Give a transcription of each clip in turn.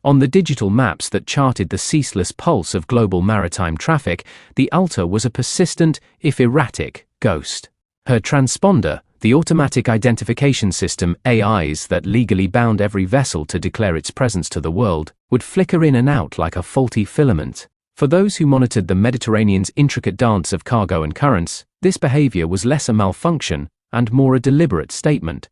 On the digital maps that charted the ceaseless pulse of global maritime traffic, the Alta was a persistent, if erratic, ghost. Her transponder, the automatic identification system AIs that legally bound every vessel to declare its presence to the world, would flicker in and out like a faulty filament. For those who monitored the Mediterranean's intricate dance of cargo and currents, this behavior was less a malfunction and more a deliberate statement.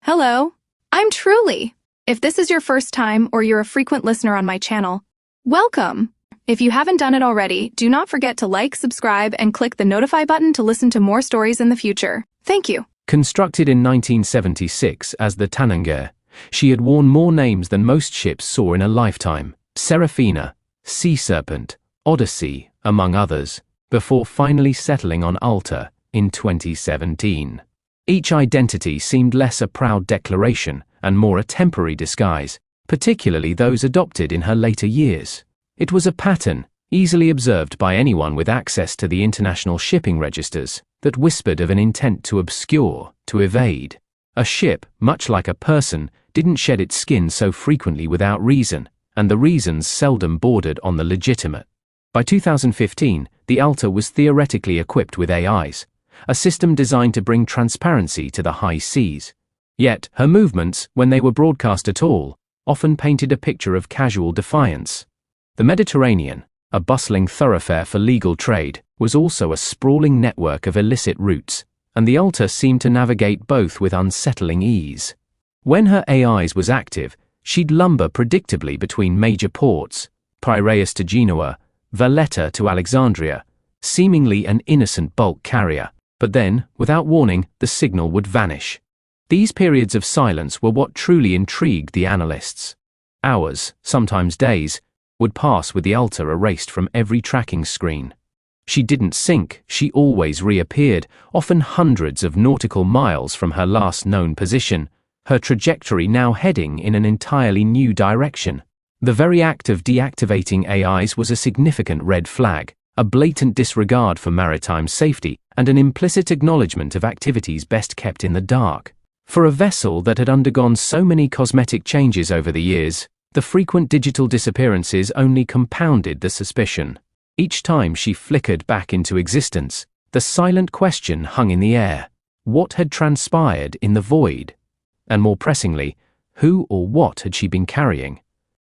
Hello, I'm Truly. If this is your first time or you're a frequent listener on my channel, welcome. If you haven't done it already, do not forget to like, subscribe, and click the notify button to listen to more stories in the future. Thank you. Constructed in 1976 as the Tananger, she had worn more names than most ships saw in a lifetime: Seraphina, Sea Serpent, Odyssey, among others, before finally settling on Alta in 2017. Each identity seemed less a proud declaration and more a temporary disguise, particularly those adopted in her later years. It was a pattern, easily observed by anyone with access to the international shipping registers, that whispered of an intent to obscure, to evade. A ship, much like a person, didn't shed its skin so frequently without reason, and the reasons seldom bordered on the legitimate. By 2015, the Alta was theoretically equipped with AIs, a system designed to bring transparency to the high seas. Yet, her movements, when they were broadcast at all, often painted a picture of casual defiance. The Mediterranean, a bustling thoroughfare for legal trade, was also a sprawling network of illicit routes, and the Alta seemed to navigate both with unsettling ease. When her AIs was active, she'd lumber predictably between major ports, Piraeus to Genoa, Valletta to Alexandria, seemingly an innocent bulk carrier, but then, without warning, the signal would vanish. These periods of silence were what truly intrigued the analysts. Hours, sometimes days, would pass with the Alta erased from every tracking screen. She didn't sink, she always reappeared, often hundreds of nautical miles from her last known position, her trajectory now heading in an entirely new direction. The very act of deactivating AIs was a significant red flag, a blatant disregard for maritime safety, and an implicit acknowledgement of activities best kept in the dark. For a vessel that had undergone so many cosmetic changes over the years, the frequent digital disappearances only compounded the suspicion. Each time she flickered back into existence, the silent question hung in the air: what had transpired in the void? And more pressingly, who or what had she been carrying?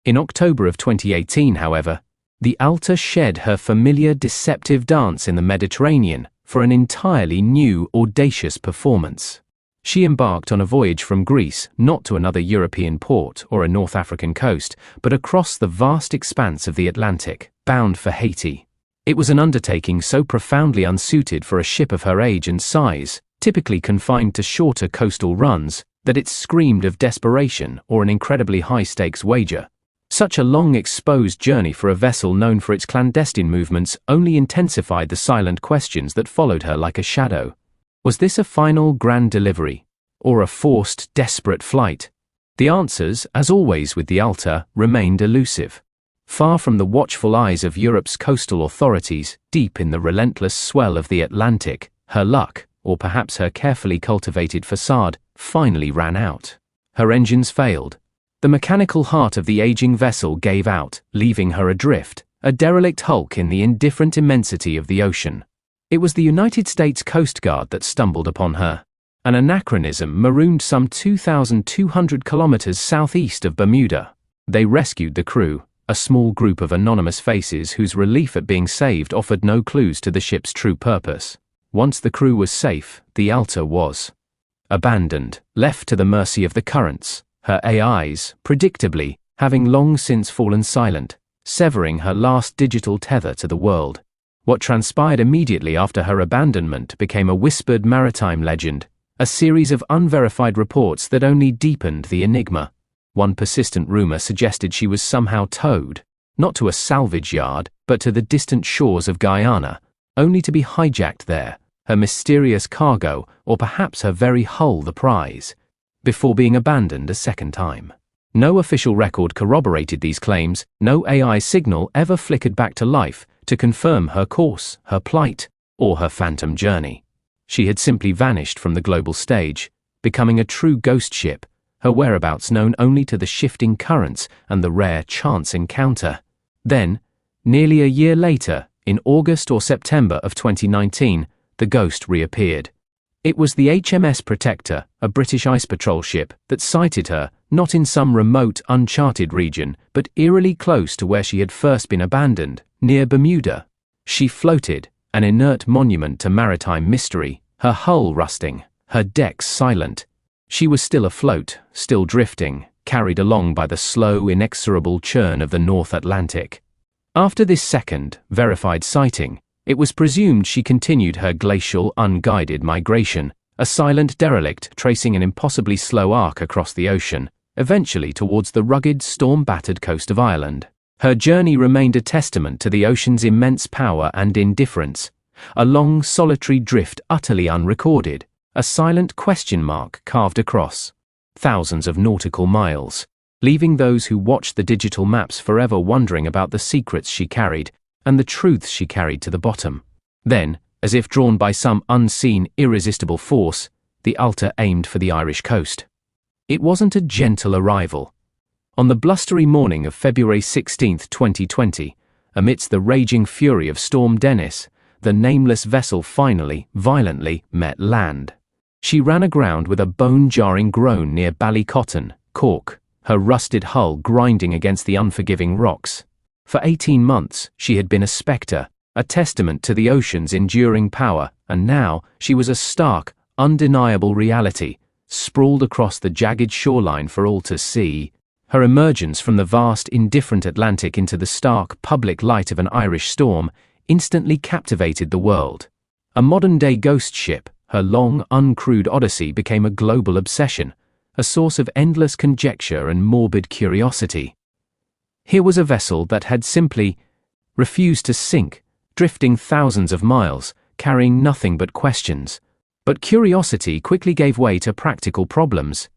In October of 2018, however, the Alta shed her familiar deceptive dance in the Mediterranean for an entirely new, audacious performance. She embarked on a voyage from Greece, not to another European port or a North African coast, but across the vast expanse of the Atlantic, bound for Haiti. It was an undertaking so profoundly unsuited for a ship of her age and size, typically confined to shorter coastal runs, that it screamed of desperation or an incredibly high-stakes wager. Such a long exposed journey for a vessel known for its clandestine movements only intensified the silent questions that followed her like a shadow. Was this a final grand delivery, or a forced, desperate flight? The answers, as always with the Alta, remained elusive. Far from the watchful eyes of Europe's coastal authorities, deep in the relentless swell of the Atlantic, her luck, or perhaps her carefully cultivated facade, finally ran out. Her engines failed. The mechanical heart of the aging vessel gave out, leaving her adrift, a derelict hulk in the indifferent immensity of the ocean. It was the United States Coast Guard that stumbled upon her, an anachronism marooned some 2,200 kilometers southeast of Bermuda. They rescued the crew, a small group of anonymous faces whose relief at being saved offered no clues to the ship's true purpose. Once the crew was safe, the Alta was abandoned, left to the mercy of the currents, her AIs, predictably, having long since fallen silent, severing her last digital tether to the world. What transpired immediately after her abandonment became a whispered maritime legend, a series of unverified reports that only deepened the enigma. One persistent rumor suggested she was somehow towed, not to a salvage yard, but to the distant shores of Guyana, only to be hijacked there, her mysterious cargo, or perhaps her very hull the prize, before being abandoned a second time. No official record corroborated these claims, no AI signal ever flickered back to life to confirm her course, her plight, or her phantom journey. She had simply vanished from the global stage, becoming a true ghost ship, her whereabouts known only to the shifting currents and the rare chance encounter. Then, nearly a year later, in August or September of 2019, the ghost reappeared. It was the HMS Protector, a British ice patrol ship, that sighted her, not in some remote, uncharted region, but eerily close to where she had first been abandoned, near Bermuda. She floated, an inert monument to maritime mystery, her hull rusting, her decks silent. She was still afloat, still drifting, carried along by the slow, inexorable churn of the North Atlantic. After this second, verified sighting, it was presumed she continued her glacial, unguided migration, a silent derelict tracing an impossibly slow arc across the ocean, eventually towards the rugged, storm-battered coast of Ireland. Her journey remained a testament to the ocean's immense power and indifference, a long, solitary drift utterly unrecorded, a silent question mark carved across thousands of nautical miles, leaving those who watched the digital maps forever wondering about the secrets she carried and the truths she carried to the bottom. Then, as if drawn by some unseen, irresistible force, the Alta aimed for the Irish coast. It wasn't a gentle arrival. On the blustery morning of February 16, 2020, amidst the raging fury of Storm Dennis, the nameless vessel finally, violently, met land. She ran aground with a bone-jarring groan near Ballycotton, Cork, her rusted hull grinding against the unforgiving rocks. For 18 months, she had been a specter, a testament to the ocean's enduring power, and now she was a stark, undeniable reality, sprawled across the jagged shoreline for all to see. Her emergence from the vast, indifferent Atlantic into the stark, public light of an Irish storm instantly captivated the world. A modern-day ghost ship, her long, uncrewed odyssey became a global obsession, a source of endless conjecture and morbid curiosity. Here was a vessel that had simply refused to sink, drifting thousands of miles, carrying nothing but questions. But curiosity quickly gave way to practical problems.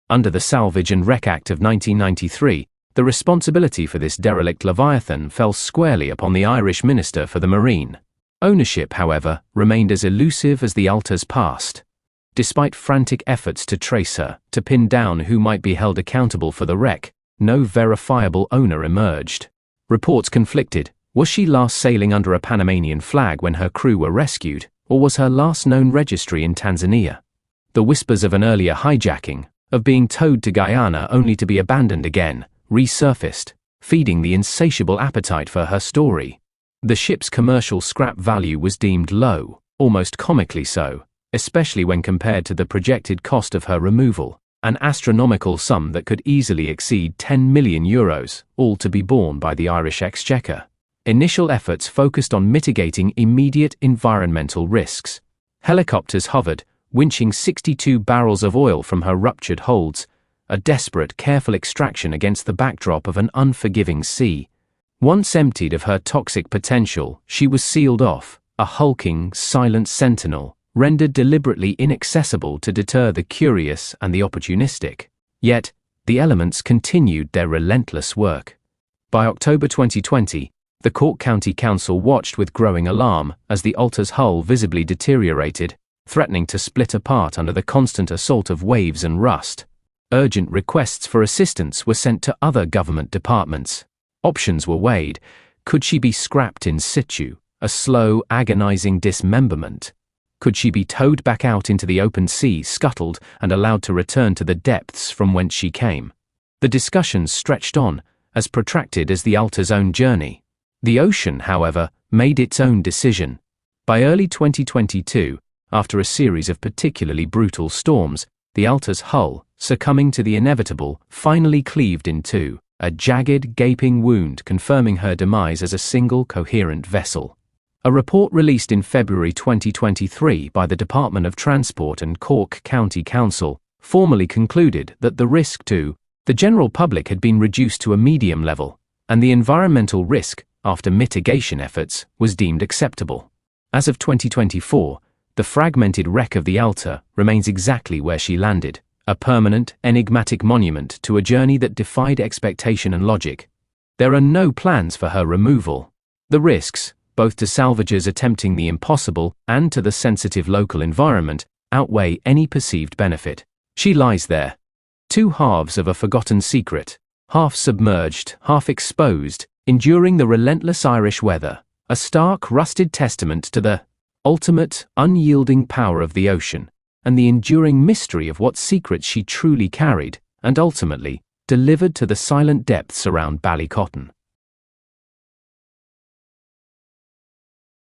Under the Salvage and Wreck Act of 1993, the responsibility for this derelict Leviathan fell squarely upon the Irish Minister for the Marine. Ownership, however, remained as elusive as the Alta's past. Despite frantic efforts to trace her, to pin down who might be held accountable for the wreck, no verifiable owner emerged. Reports conflicted. Was she last sailing under a Panamanian flag when her crew were rescued, or was her last known registry in Tanzania? The whispers of an earlier hijacking, of being towed to Guyana only to be abandoned again, resurfaced, feeding the insatiable appetite for her story. The ship's commercial scrap value was deemed low, almost comically so, especially when compared to the projected cost of her removal, an astronomical sum that could easily exceed €10 million, all to be borne by the Irish Exchequer. Initial efforts focused on mitigating immediate environmental risks. Helicopters hovered, winching 62 barrels of oil from her ruptured holds, a desperate, careful extraction against the backdrop of an unforgiving sea. Once emptied of her toxic potential, she was sealed off, a hulking, silent sentinel, rendered deliberately inaccessible to deter the curious and the opportunistic. Yet, the elements continued their relentless work. By October 2020, the Cork County Council watched with growing alarm as the Alta's hull visibly deteriorated, threatening to split apart under the constant assault of waves and rust. Urgent requests for assistance were sent to other government departments. Options were weighed. Could she be scrapped in situ, a slow, agonizing dismemberment? Could she be towed back out into the open sea, scuttled, and allowed to return to the depths from whence she came? The discussions stretched on, as protracted as the Alta's own journey. The ocean, however, made its own decision. By early 2022, after a series of particularly brutal storms, the Alta's hull, succumbing to the inevitable, finally cleaved in two, a jagged, gaping wound confirming her demise as a single coherent vessel. A report released in February 2023 by the Department of Transport and Cork County Council formally concluded that the risk to the general public had been reduced to a medium level, and the environmental risk, after mitigation efforts, was deemed acceptable. As of 2024, the fragmented wreck of the Alta remains exactly where she landed, a permanent, enigmatic monument to a journey that defied expectation and logic. There are no plans for her removal. The risks, both to salvagers attempting the impossible and to the sensitive local environment, outweigh any perceived benefit. She lies there, two halves of a forgotten secret, half submerged, half exposed, enduring the relentless Irish weather, a stark, rusted testament to the ultimate, unyielding power of the ocean, and the enduring mystery of what secrets she truly carried, and ultimately, delivered to the silent depths around Ballycotton.